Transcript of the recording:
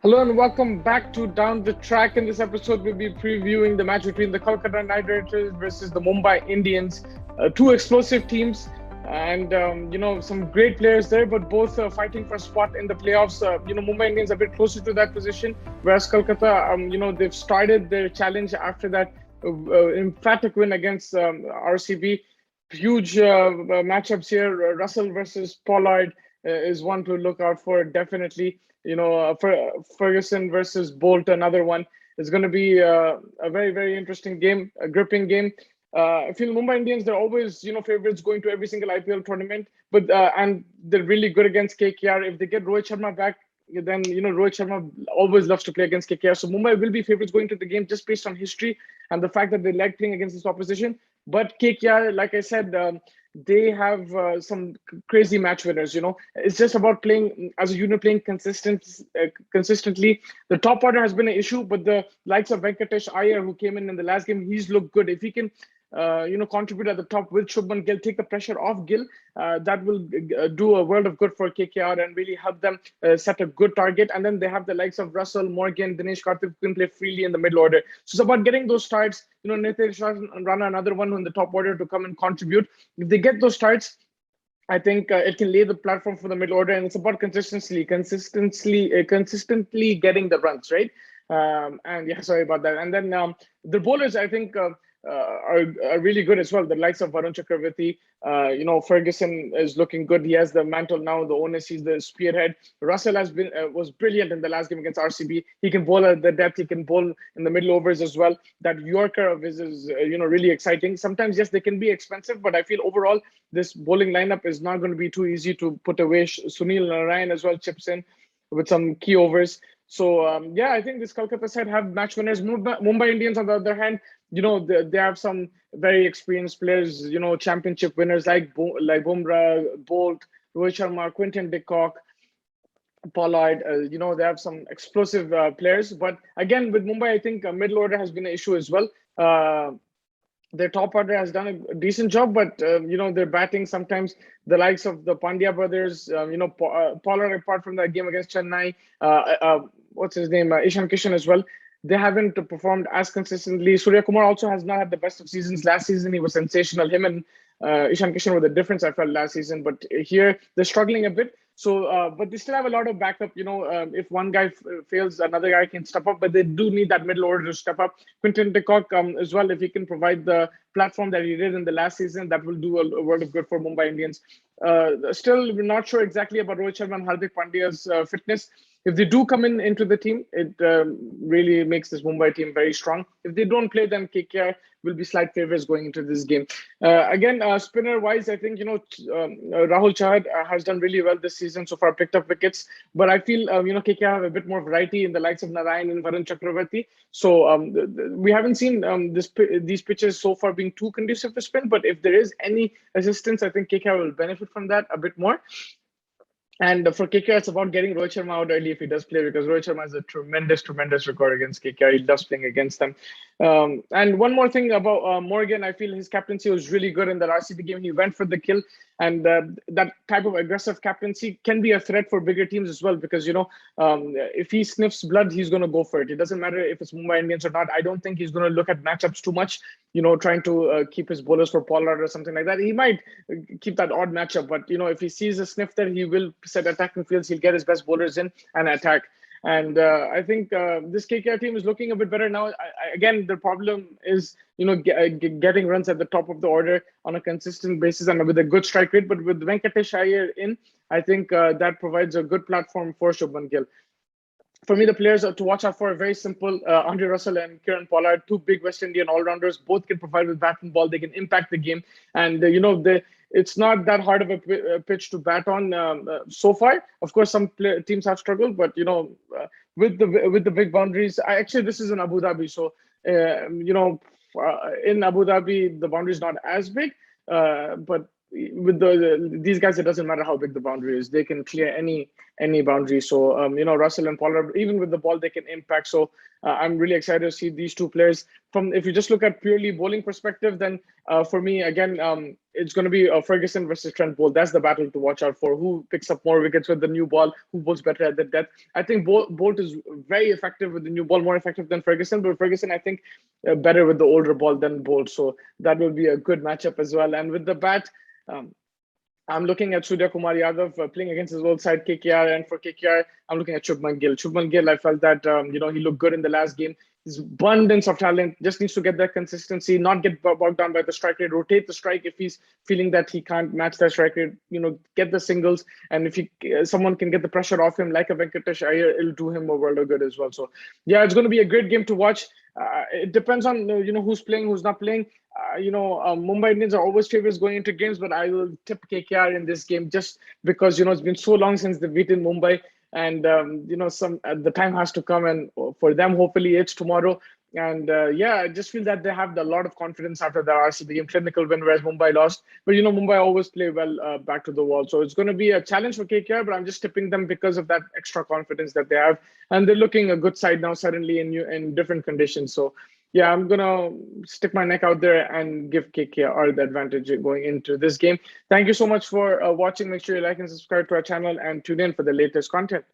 Hello and welcome back to Down the Track. In this episode, we'll be previewing the match between the Kolkata Knight Riders versus the Mumbai Indians. Two explosive teams, and some great players there, but both fighting for a spot in the playoffs. Mumbai Indians a bit closer to that position, whereas Kolkata, they've started their challenge after that emphatic win against RCB. Huge matchups here. Russell versus Pollard is one to look out for, definitely. Ferguson versus Bolt, another one. Is going to be a very, very interesting game, a gripping game. I feel Mumbai Indians, they're always, favorites going to every single IPL tournament, but and they're really good against KKR. If they get Rohit Sharma back, then, Rohit Sharma always loves to play against KKR. So Mumbai will be favorites going to the game just based on history and the fact that they like playing against this opposition. But KKR, like I said, they have some crazy match winners. It's just about playing as a unit, playing consistently. The top order has been an issue, but the likes of Venkatesh Iyer, who came in the last game, he's looked good. If he can contribute at the top with Shubman Gill, take the pressure off Gill, that will do a world of good for KKR and really help them set a good target. And then they have the likes of Russell, Morgan, Dinesh Karthik, who can play freely in the middle order. So it's about getting those starts. Nitesh Rana, another one in the top order to come and contribute. If they get those starts, I think it can lay the platform for the middle order, and it's about consistently getting the runs, right? And yeah, sorry about that. And then the bowlers, I think, are really good as well. The likes of Varun Chakravarti, Ferguson is looking good. He has the mantle now, the onus. He's the spearhead. Russell was brilliant in the last game against RCB. He can bowl at the depth. He can bowl in the middle overs as well. That Yorker of his is really exciting. Sometimes, yes, they can be expensive, but I feel overall this bowling lineup is not going to be too easy to put away. Sunil Narayan as well chips in with some key overs. So I think this Kolkata side have match winners. Mumbai Indians, on the other hand, they have some very experienced players. Championship winners like Bumrah, Bolt, Rohit Sharma, Quinton de Kock, Pollard. They have some explosive players. But again, with Mumbai, I think middle order has been an issue as well. Their top order has done a decent job, but they're batting sometimes the likes of the Pandya brothers. Pollard, apart from that game against Chennai, what's his name, Ishan Kishan as well. They haven't performed as consistently. Surya Kumar also has not had the best of seasons. Last season he was sensational. Him and Ishan Kishan were the difference, I felt, last season. But here they're struggling a bit. So, but they still have a lot of backup. If one guy fails, another guy can step up. But they do need that middle order to step up. Quinton de Kock as well, if he can provide the platform that he did in the last season, that will do a world of good for Mumbai Indians. Still, we're not sure exactly about Rohit Sharma and Hardik Pandya's fitness. If they do come into the team, it really makes this Mumbai team very strong. If they don't play, then KKR will be slight favorites going into this game. Again, spinner-wise, I think, Rahul Chahar has done really well this season so far, picked up wickets. But I feel, KKR have a bit more variety in the likes of Narayan and Varun Chakravarti. So we haven't seen these pitches so far being too conducive for spin. But if there is any assistance, I think KKR will benefit from that a bit more. And for KKR, it's about getting Rohit Sharma out early if he does play, because Rohit Sharma has a tremendous record against KKR. He loves playing against them. And one more thing about Morgan, I feel his captaincy was really good in that RCB game. He went for the kill, and that type of aggressive captaincy can be a threat for bigger teams as well, because, if he sniffs blood, he's going to go for it. It doesn't matter if it's Mumbai Indians or not. I don't think he's going to look at matchups too much, trying to keep his bowlers for Pollard or something like that. He might keep that odd matchup, but, if he sees a sniff there, he will set attacking fields. He'll get his best bowlers in and attack. And I think this KKR team is looking a bit better now. Again, the problem is, getting runs at the top of the order on a consistent basis and with a good strike rate. But with Venkatesh Iyer in, I think that provides a good platform for Shubman Gill. For me, the players to watch out for are very simple. Andre Russell and Kieran Pollard, two big West Indian all-rounders. Both can provide with bat and ball. They can impact the game. And, it's not that hard of a pitch to bat on so far. Of course, some teams have struggled, but, with the big boundaries, actually, this is in Abu Dhabi. So, in Abu Dhabi, the boundary is not as big, but with these guys, it doesn't matter how big the boundary is. They can clear any boundary. So, Russell and Pollard, even with the ball, they can impact. So I'm really excited to see these two players from if you just look at purely bowling perspective, then for me again, it's going to be Ferguson versus Trent Bolt. That's the battle to watch out for. Who picks up more wickets with the new ball? Who bowls better at the death? I think Bolt is very effective with the new ball, more effective than Ferguson. But Ferguson, I think, better with the older ball than Bolt. So that will be a good matchup as well. And with the bat. Um, I'm looking at Surya Kumar Yadav playing against his old side KKR, and for KKR, I'm looking at Shubman Gill. Shubman Gill, I felt that he looked good in the last game. His abundance of talent, just needs to get that consistency, not get bogged down by the strike rate, rotate the strike if he's feeling that he can't match that strike rate. Get the singles, and if someone can get the pressure off him like a Venkatesh Iyer, it'll do him a world of good as well. So yeah, it's going to be a great game to watch. It depends on who's playing, who's not playing. Mumbai Indians are always favorites going into games, but I will tip KKR in this game just because it's been so long since they've beaten Mumbai, and some the time has to come, and for them, hopefully, it's tomorrow. And I just feel that they have a lot of confidence after the RCB game, clinical win, whereas Mumbai lost. But Mumbai always play well back to the wall, so it's going to be a challenge for KKR. But I'm just tipping them because of that extra confidence that they have, and they're looking a good side now suddenly in different conditions. So yeah, I'm gonna stick my neck out there and give KKR the advantage going into this game. Thank you so much for watching. Make sure you like and subscribe to our channel and tune in for the latest content.